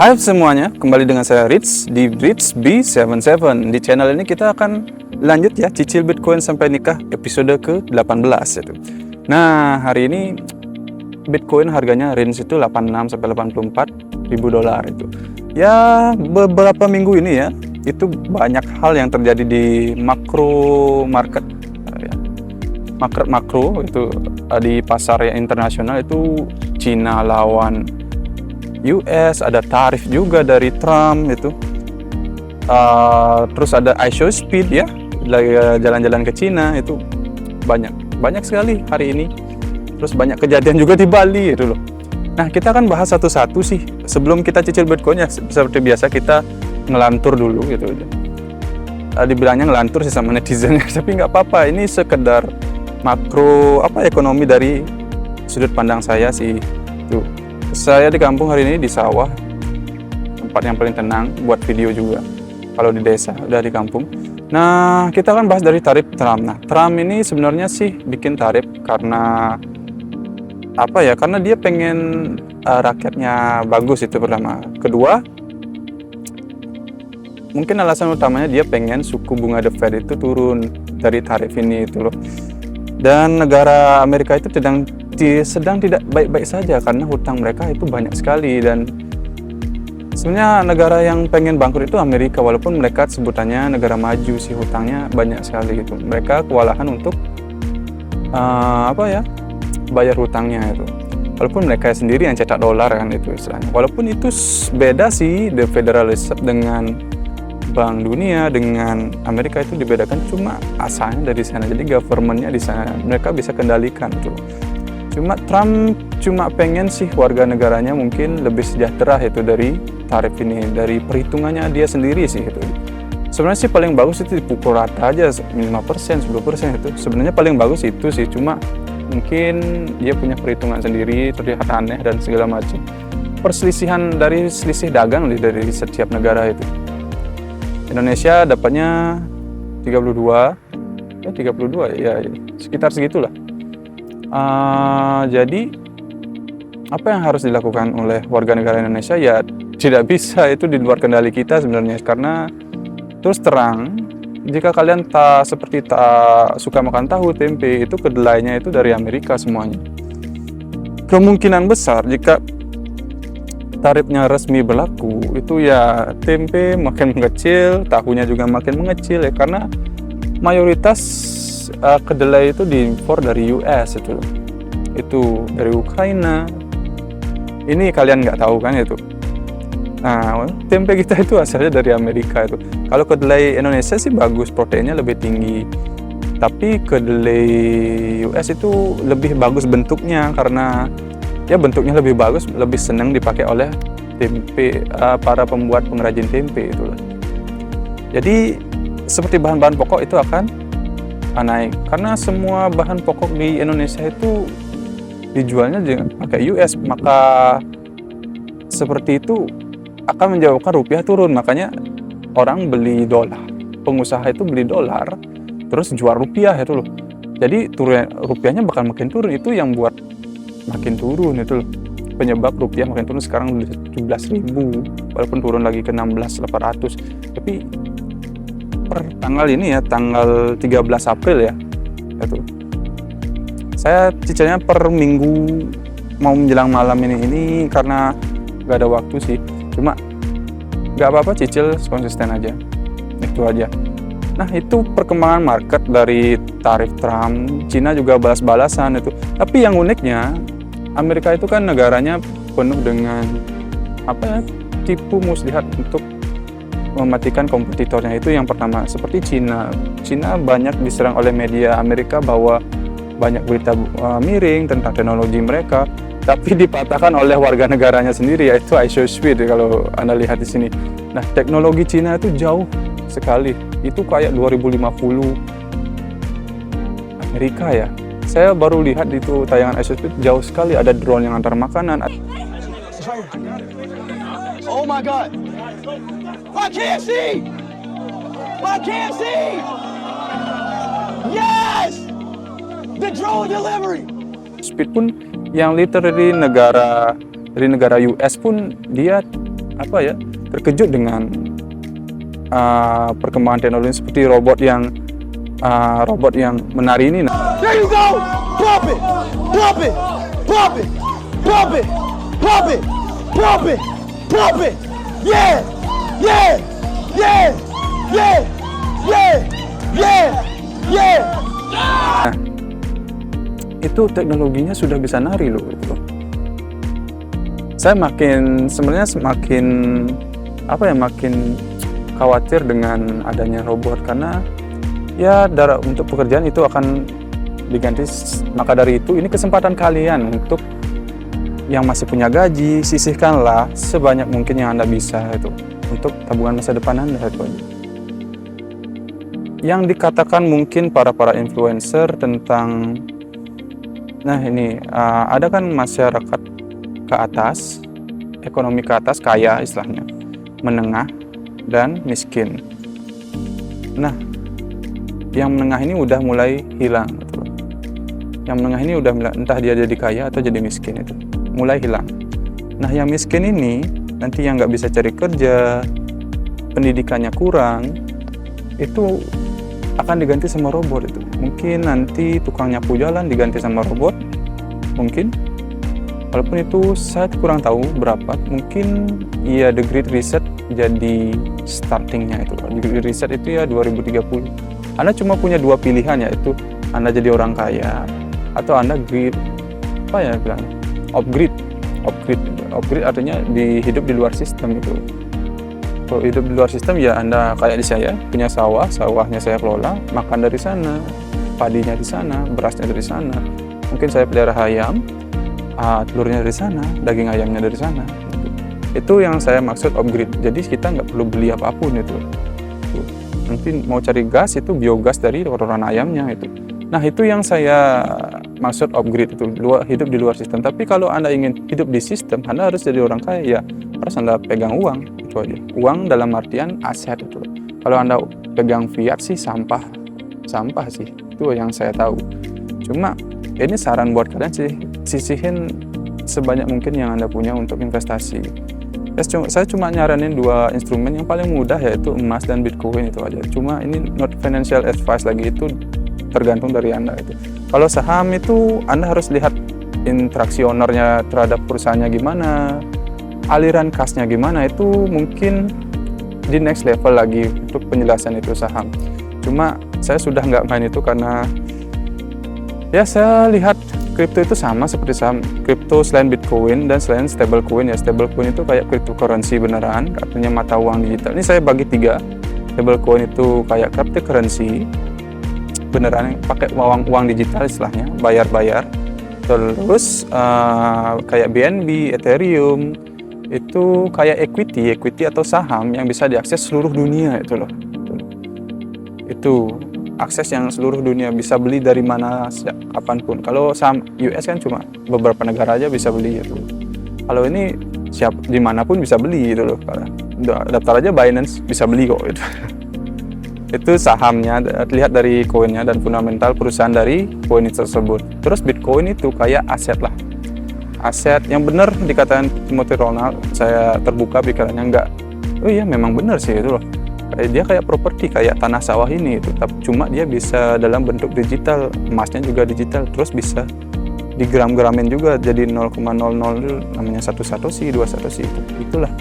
Hai semuanya, kembali dengan saya Rich di Rich B77. Di channel ini kita akan lanjut ya, cicil Bitcoin sampai nikah episode ke-18 itu. Nah, hari ini Bitcoin harganya range itu 86 sampai 84 ribu dolar itu. Ya, beberapa minggu ini ya, itu banyak hal yang terjadi di makro market ya. Makro itu di pasar yang internasional itu Cina lawan US, ada tarif juga dari Trump itu, terus ada ISO speed ya, jalan-jalan ke Cina itu banyak sekali hari ini. Terus banyak kejadian juga di Bali itu loh. Nah, kita akan bahas satu-satu sih. Sebelum kita cicil Bitcoin ya, seperti biasa kita ngelantur dulu gitu. Dibilangnya ngelantur sih sama netizen, tapi nggak apa-apa. Ini sekedar makro ekonomi dari sudut pandang saya sih. Tuh. Saya di kampung hari ini di sawah, tempat yang paling tenang buat video juga. Kalau di desa, udah di kampung. Nah, kita akan bahas dari tarif Trump. Nah, Trump ini sebenarnya sih bikin tarif karena karena dia pengen rakyatnya bagus, itu pertama. Kedua, mungkin alasan utamanya dia pengen suku bunga The Fed itu turun dari tarif ini itu loh. Dan negara Amerika itu sedang tidak baik-baik saja karena hutang mereka itu banyak sekali, dan sebenarnya negara yang pengen bangkrut itu Amerika, walaupun mereka sebutannya negara maju sih, hutangnya banyak sekali gitu. Mereka kewalahan untuk bayar hutangnya itu, walaupun mereka sendiri yang cetak dolar kan itu istilahnya. Walaupun itu beda sih, the Federal Reserve dengan Bank Dunia dengan Amerika itu dibedakan cuma asalnya dari sana, jadi governmentnya di sana mereka bisa kendalikan tuh. Cuma Trump pengen sih warga negaranya mungkin lebih sejahtera itu dari tarif ini, dari perhitungannya dia sendiri sih itu. Sebenarnya sih paling bagus itu dipukul rata aja 5%, 10% itu. Sebenarnya paling bagus itu sih, cuma mungkin dia punya perhitungan sendiri, terlihat aneh dan segala macam. Perselisihan dari selisih dagang dari setiap negara itu. Indonesia dapatnya 32 ya, sekitar segitulah. Jadi apa yang harus dilakukan oleh warga negara Indonesia ya tidak bisa, itu di luar kendali kita sebenarnya. Karena terus terang, jika kalian tak suka makan tahu tempe, itu kedelainya itu dari Amerika semuanya. Kemungkinan besar jika tarifnya resmi berlaku itu ya tempe makin mengecil, tahunya juga makin mengecil ya, karena mayoritas kedelai itu diimpor dari US itu dari Ukraina. Ini kalian nggak tahu kan itu. Nah, tempe kita itu asalnya dari Amerika itu. Kalau kedelai Indonesia sih bagus, proteinnya lebih tinggi. Tapi kedelai US itu lebih bagus bentuknya, karena ya bentuknya lebih bagus, lebih senang dipakai oleh tempe, para pembuat pengrajin tempe itu. Jadi seperti bahan-bahan pokok itu akan naik, karena semua bahan pokok di Indonesia itu dijualnya pakai US, maka seperti itu akan menyebabkan rupiah turun. Makanya orang beli dolar, pengusaha itu beli dolar terus jual rupiah itu loh. Jadi rupiahnya bakal makin turun, itu yang buat makin turun itu loh. Penyebab rupiah makin turun sekarang 17.000 walaupun turun lagi ke 16.800. Tapi per tanggal ini ya, tanggal 13 April ya itu, saya cicilnya per minggu mau menjelang malam ini karena gak ada waktu sih. Cuma gak apa-apa, cicil konsisten aja, itu aja. Nah, itu perkembangan market dari tarif Trump. Cina juga balas-balasan itu. Tapi yang uniknya, Amerika itu kan negaranya penuh dengan tipu muslihat untuk mematikan kompetitornya. Itu yang pertama. Seperti Cina banyak diserang oleh media Amerika bahwa banyak berita miring tentang teknologi mereka, tapi dipatahkan oleh warga negaranya sendiri, yaitu ISO speed kalau Anda lihat di sini. Nah, teknologi Cina itu jauh sekali, itu kayak 2050 Amerika ya. Saya baru lihat itu tayangan ISO speed, jauh sekali, ada drone yang antar makanan. Oh my god. I can't see! I can't see! Yes! The drone delivery! Speed pun yang literally dari negara US pun dia terkejut dengan perkembangan teknologi seperti robot yang menari ini. There you go! Pump it! Pump it! Pump it! Pump it! Pump it! Pump it! Pump it! Yeah! Yeah! Yeah! Yeah! Yeah! Yeah! Yeah! Nah, itu teknologinya sudah bisa nari loh itu loh. Saya sebenarnya semakin makin khawatir dengan adanya robot, karena ya untuk pekerjaan itu akan diganti. Maka dari itu ini kesempatan kalian untuk yang masih punya gaji, sisihkanlah sebanyak mungkin yang Anda bisa itu untuk tabungan masa depan Anda itu aja. Yang dikatakan mungkin para influencer tentang ada kan masyarakat ke atas, ekonomi ke atas, kaya istilahnya, menengah, dan miskin. Nah, yang menengah ini udah mulai hilang gitu. Yang menengah ini udah entah dia jadi kaya atau jadi miskin, itu mulai hilang. Nah, yang miskin ini nanti yang nggak bisa cari kerja, pendidikannya kurang, itu akan diganti sama robot itu. Mungkin nanti tukang nyapu jalan diganti sama robot, mungkin. Walaupun itu saya kurang tahu berapa, mungkin ya The Great Reset jadi startingnya itu. The Great Reset itu ya 2030. Anda cuma punya dua pilihan, yaitu Anda jadi orang kaya atau Anda upgrade artinya hidup di luar sistem itu. Kalau hidup di luar sistem ya Anda kayak di saya, punya sawahnya saya kelola, makan dari sana, padinya di sana, berasnya dari sana. Mungkin saya pelihara ayam, telurnya dari sana, daging ayamnya dari sana. Itu yang saya maksud upgrade. Jadi kita nggak perlu beli apapun itu. Nanti mau cari gas itu biogas dari kotoran ayamnya itu. Nah, itu yang saya maksud upgrade itu, hidup di luar sistem. Tapi kalau Anda ingin hidup di sistem, Anda harus jadi orang kaya, ya harus Anda pegang uang, itu aja. Uang dalam artian aset itu. Kalau Anda pegang fiat sih sampah sih. Itu yang saya tahu. Cuma ini saran buat kalian sih, sisihin sebanyak mungkin yang Anda punya untuk investasi. Saya cuma nyaranin dua instrumen yang paling mudah, yaitu emas dan Bitcoin itu aja. Cuma ini not financial advice lagi, itu tergantung dari Anda itu. Kalau saham itu Anda harus lihat interaksi ownernya terhadap perusahaannya gimana, aliran kasnya gimana, itu mungkin di next level lagi untuk penjelasan itu saham. Cuma saya sudah nggak main itu karena ya saya lihat kripto itu sama seperti saham. Kripto selain Bitcoin dan selain stablecoin, ya stablecoin itu kayak cryptocurrency beneran, artinya mata uang digital. Ini saya bagi 3. Stablecoin itu kayak cryptocurrency beneran, pakai uang digital istilahnya, bayar. Terus kayak BNB, Ethereum, itu kayak equity atau saham yang bisa diakses seluruh dunia itu loh. Itu akses yang seluruh dunia, bisa beli dari mana kapanpun. Kalau saham US kan cuma beberapa negara aja bisa beli itu. Kalau ini dimanapun bisa beli itu loh. Daftar aja Binance bisa beli kok itu. Itu sahamnya, lihat dari koinnya dan fundamental perusahaan dari koin tersebut. Terus Bitcoin itu kayak aset lah. Aset yang benar dikatakan Timothy Ronald, saya terbuka pikirannya, enggak. Oh iya memang benar sih itu loh. Dia kayak properti, kayak tanah sawah ini itu. Cuma dia bisa dalam bentuk digital, emasnya juga digital, terus bisa digram-gramin juga jadi 0,00 namanya 1 satoshi, 2 satoshi itu. Itulah.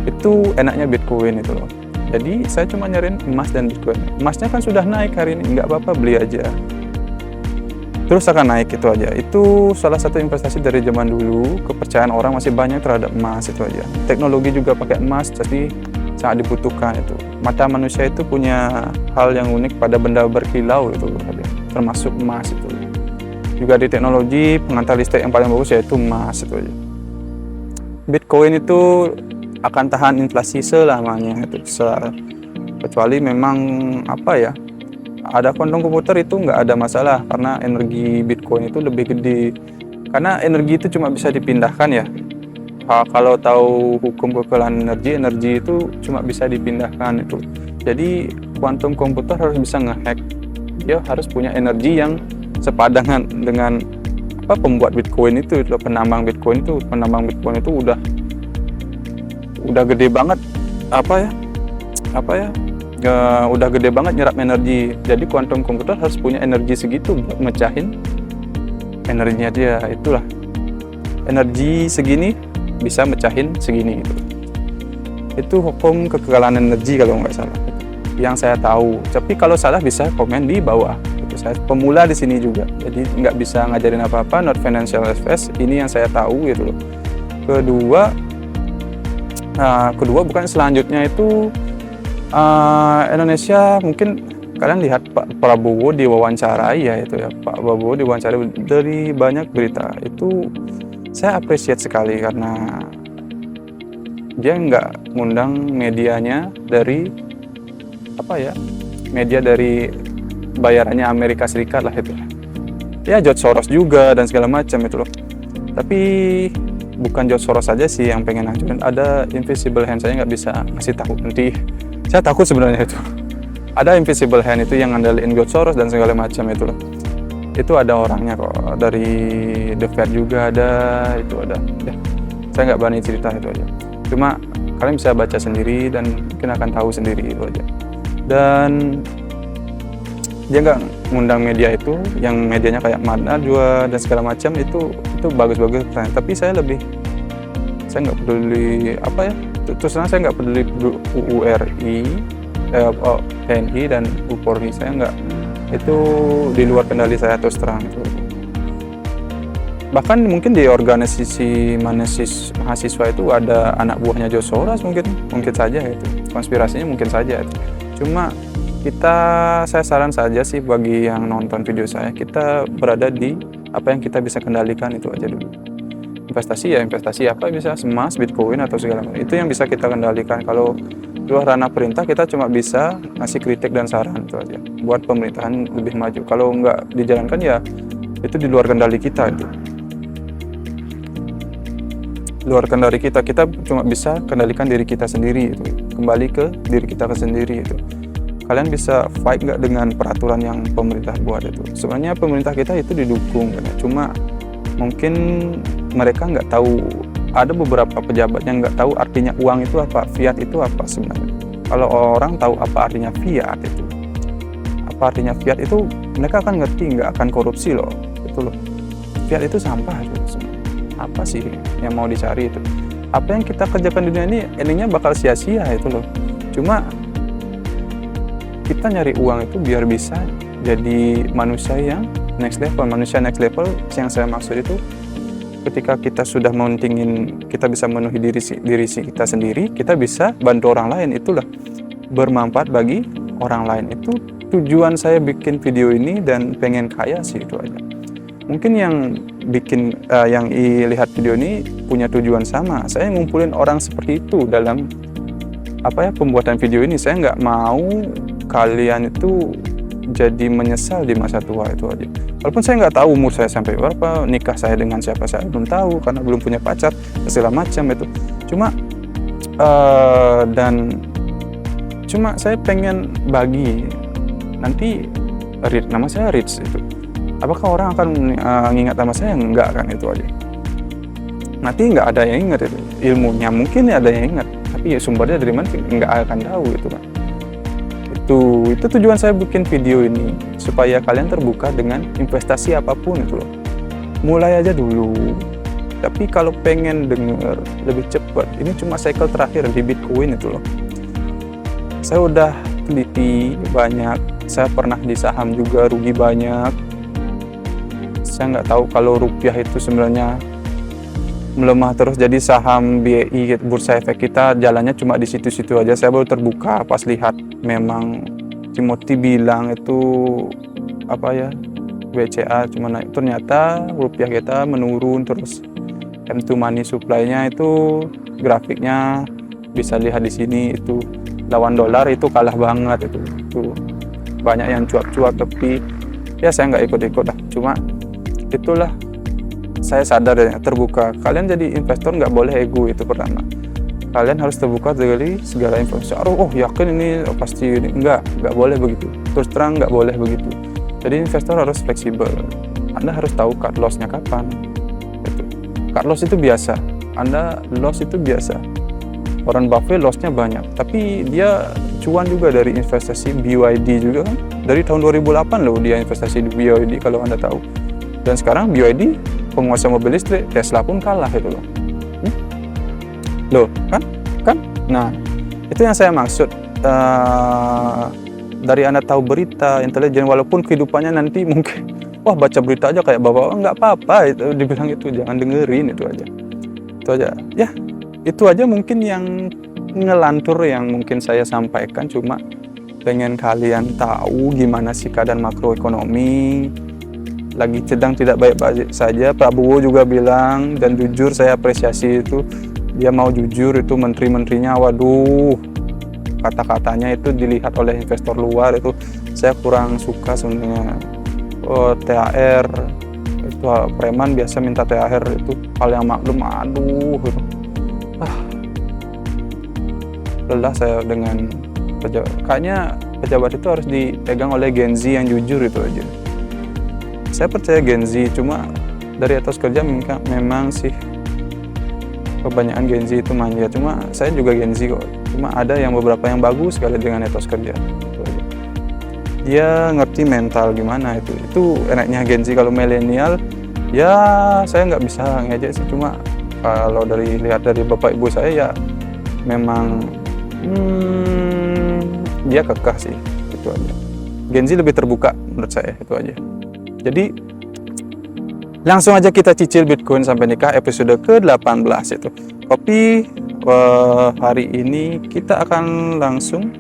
Itu enaknya Bitcoin itu loh. Jadi saya cuma nyariin emas dan Bitcoin. Emasnya kan sudah naik hari ini, nggak apa-apa beli aja. Terus akan naik itu aja. Itu salah satu investasi dari zaman dulu. Kepercayaan orang masih banyak terhadap emas itu aja. Teknologi juga pakai emas, jadi sangat dibutuhkan itu. Mata manusia itu punya hal yang unik pada benda berkilau itu, termasuk emas itu. Juga di teknologi pengantar listrik yang paling bagus yaitu emas itu aja. Bitcoin itu akan tahan inflasi selamanya itu, kecuali memang ada kuantum komputer itu nggak ada masalah, karena energi Bitcoin itu lebih gede, karena energi itu cuma bisa dipindahkan ya. Kalau tahu hukum kekebalan energi itu cuma bisa dipindahkan itu. Jadi kuantum komputer harus bisa ngehack, dia harus punya energi yang sepadan dengan penambangan Bitcoin itu udah udah gede banget udah gede banget nyerap energi. Jadi quantum computer harus punya energi segitu buat mecahin energinya dia. Itulah, energi segini bisa mecahin segini gitu. Itu hukum kekekalan energi kalau nggak salah, yang saya tahu. Tapi kalau salah bisa komen di bawah. Itu saya pemula di sini juga, jadi nggak bisa ngajarin apa-apa, not financial advice. Ini yang saya tahu gitu loh. Kedua bukan selanjutnya itu Indonesia, mungkin kalian lihat Pak Prabowo diwawancarai ya, itu ya, Pak Prabowo diwawancarai dari banyak berita. Itu saya appreciate sekali karena dia nggak ngundang medianya dari media dari bayarannya Amerika Serikat lah itu. Ya George Soros juga dan segala macam itu loh. Tapi bukan George Soros saja sih yang pengen hancurin, ada invisible hand. Saya nggak bisa ngasih tahu, nanti saya takut sebenarnya itu. Ada invisible hand itu yang ngandalin George Soros dan segala macam itu loh. Itu ada orangnya kok, dari The Fed juga ada, itu ada. Ya, saya nggak berani cerita itu aja. Cuma kalian bisa baca sendiri dan mungkin akan tahu sendiri itu aja. Dan dia nggak ngundang media itu, yang medianya kayak Mana juga dan segala macam, itu bagus-bagus keren. Tapi saya nggak peduli terus terang saya nggak peduli URI, TNI dan Polri. Saya nggak, itu di luar kendali saya terus terang itu. Bahkan mungkin di organisasi mahasiswa itu ada anak buahnya George Soros, mungkin saja itu. Konspirasinya mungkin saja itu. Cuma saya saran saja sih bagi yang nonton video saya, kita berada di apa yang kita bisa kendalikan, itu aja dulu. Investasi apa, bisa emas, Bitcoin atau segala macam, itu yang bisa kita kendalikan. Kalau luar ranah perintah, kita cuma bisa ngasih kritik dan saran, itu aja buat pemerintahan lebih maju. Kalau nggak dijalankan ya itu di luar kendali kita. Itu luar kendali kita cuma bisa kendalikan diri kita sendiri, itu kembali ke diri kita sendiri. Itu kalian bisa fight nggak dengan peraturan yang pemerintah buat itu. Sebenarnya pemerintah kita itu didukung kan, cuma mungkin mereka nggak tahu, ada beberapa pejabat yang nggak tahu artinya uang itu apa, fiat itu apa sebenarnya. Kalau orang tahu apa artinya fiat itu, mereka akan ngerti, nggak akan korupsi loh. Itu loh, fiat itu sampah itu. Apa sih yang mau dicari itu? Apa yang kita kerjakan di dunia ini endingnya bakal sia-sia itu loh. Cuma kita nyari uang itu biar bisa jadi manusia yang next level. Manusia next level yang saya maksud itu ketika kita sudah mementingin, kita bisa memenuhi diri kita sendiri, kita bisa bantu orang lain, itulah bermanfaat bagi orang lain. Itu tujuan saya bikin video ini dan pengen kaya sih, itu aja. Mungkin yang lihat video ini punya tujuan sama. Saya ngumpulin orang seperti itu dalam pembuatan video ini. Saya nggak mau kalian itu jadi menyesal di masa tua, itu aja. Walaupun saya nggak tahu umur saya sampai berapa, nikah saya dengan siapa saya belum tahu karena belum punya pacar, segala macam itu. Cuma saya pengen bagi, nanti nama saya Rich itu. Apakah orang akan mengingat nama saya? Enggak kan, itu aja. Nanti nggak ada yang ingat itu. Ilmunya mungkin ada yang ingat, tapi sumbernya dari mana nggak akan tahu itu kan. Itu tujuan saya bikin video ini, supaya kalian terbuka dengan investasi apapun itu loh. Mulai aja dulu. Tapi kalau pengen denger lebih cepat, ini cuma cycle terakhir di Bitcoin itu loh. Saya udah teliti banyak, saya pernah di saham juga rugi banyak. Saya nggak tahu kalau rupiah itu sebenarnya melemah terus, jadi saham BI Bursa Efek kita jalannya cuma di situ-situ aja. Saya baru terbuka pas lihat memang Timothy bilang itu BCA cuma naik, ternyata rupiah kita menurun terus. M2 money supply-nya itu grafiknya bisa lihat di sini, itu lawan dolar itu kalah banget itu banyak yang cuap-cuap, tapi ya saya nggak ikut-ikut lah. Cuma itulah, saya sadar ya, terbuka. Kalian jadi investor nggak boleh ego, itu pertama. Kalian harus terbuka dari segala informasi. Yakin ini pasti ini. Nggak boleh begitu. Terus terang nggak boleh begitu. Jadi investor harus fleksibel. Anda harus tahu cut loss-nya kapan. Cut loss itu biasa. Anda loss itu biasa. Warren Buffett loss-nya banyak, tapi dia cuan juga dari investasi BYD juga kan. Dari tahun 2008 loh dia investasi di BYD kalau Anda tahu. Dan sekarang BYD penguasa mobil listrik, Tesla pun kalah itu loh. Loh, kan? Nah, itu yang saya maksud. Dari Anda tahu berita intelijen, walaupun kehidupannya nanti mungkin wah baca berita aja kayak bapak, nggak apa-apa itu dibilang, itu jangan dengerin, itu aja ya, itu aja mungkin yang ngelantur yang mungkin saya sampaikan. Cuma pengen kalian tahu gimana sih keadaan makroekonomi lagi sedang tidak baik-baik saja. Prabowo juga bilang, dan jujur saya apresiasi itu, dia mau jujur. Itu menteri-menterinya, waduh, kata-katanya itu dilihat oleh investor luar itu saya kurang suka sebenarnya. THR itu preman biasa minta THR, itu hal yang maklum. Aduh gitu. Lelah saya dengan kayaknya pejabat itu harus dipegang oleh Gen Z yang jujur, itu aja. Saya percaya Gen Z, cuma dari etos kerja memang sih kebanyakan Gen Z itu manja. Cuma saya juga Gen Z kok, cuma ada yang beberapa yang bagus sekali dengan etos kerja. Dia ngerti mental gimana itu enaknya Gen Z. Kalau milenial ya saya nggak bisa ngejek sih, cuma kalau lihat dari bapak ibu saya ya memang dia kekeh sih, itu aja. Gen Z lebih terbuka menurut saya, itu aja. Jadi langsung aja kita cicil Bitcoin sampai nikah episode ke-18 itu. Tapi hari ini kita akan langsung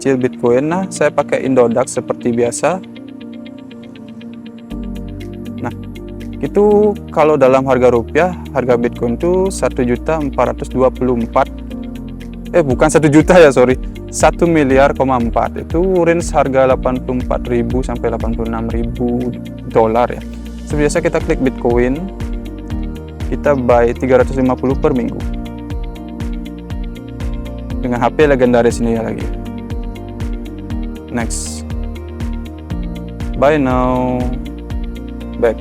cicil Bitcoin. Nah, saya pakai Indodax seperti biasa. Nah, itu kalau dalam harga rupiah, harga Bitcoin itu 1.424. Bukan 1 juta ya, sorry. 1 miliar, 4. Itu range harga 84.000 sampai 86.000 dolar ya. Sebiasa kita klik Bitcoin, kita buy 350 per minggu. Dengan HP legendaris ini ya lagi. Next. Buy now. Back.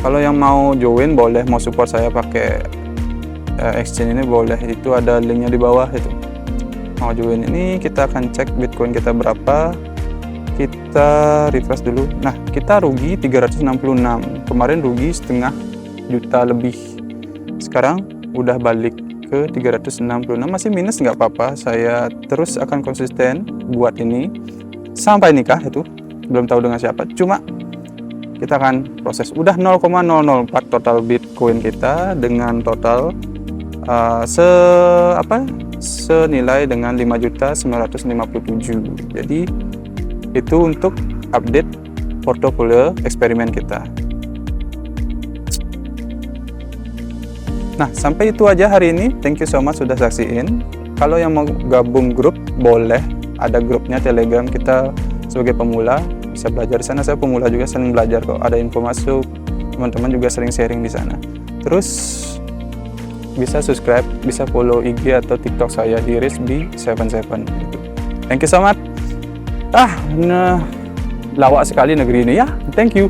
Kalau yang mau join boleh, mau support saya pakai exchange ini boleh, itu ada linknya di bawah itu. Mau join ini, kita akan cek Bitcoin kita berapa. Kita refresh dulu. Nah, kita rugi 366. Kemarin rugi setengah juta lebih. Sekarang udah balik ke 366. Masih minus nggak apa-apa. Saya terus akan konsisten buat ini sampai nikah itu. Belum tahu dengan siapa. Cuma kita akan proses. Udah 0,004 total Bitcoin kita dengan total senilai dengan 5.957. Jadi itu untuk update portofolio eksperimen kita. Nah, sampai itu aja hari ini. Thank you so much sudah saksiin. Kalau yang mau gabung grup boleh, ada grupnya Telegram kita sebagai pemula, bisa belajar di sana. Saya pemula juga, sering belajar kok. Ada info masuk, teman-teman juga sering sharing di sana. Terus bisa subscribe, bisa follow IG atau TikTok saya di Rizby77 gitu. Thank you so much. Lawak sekali negeri ini ya. Thank you.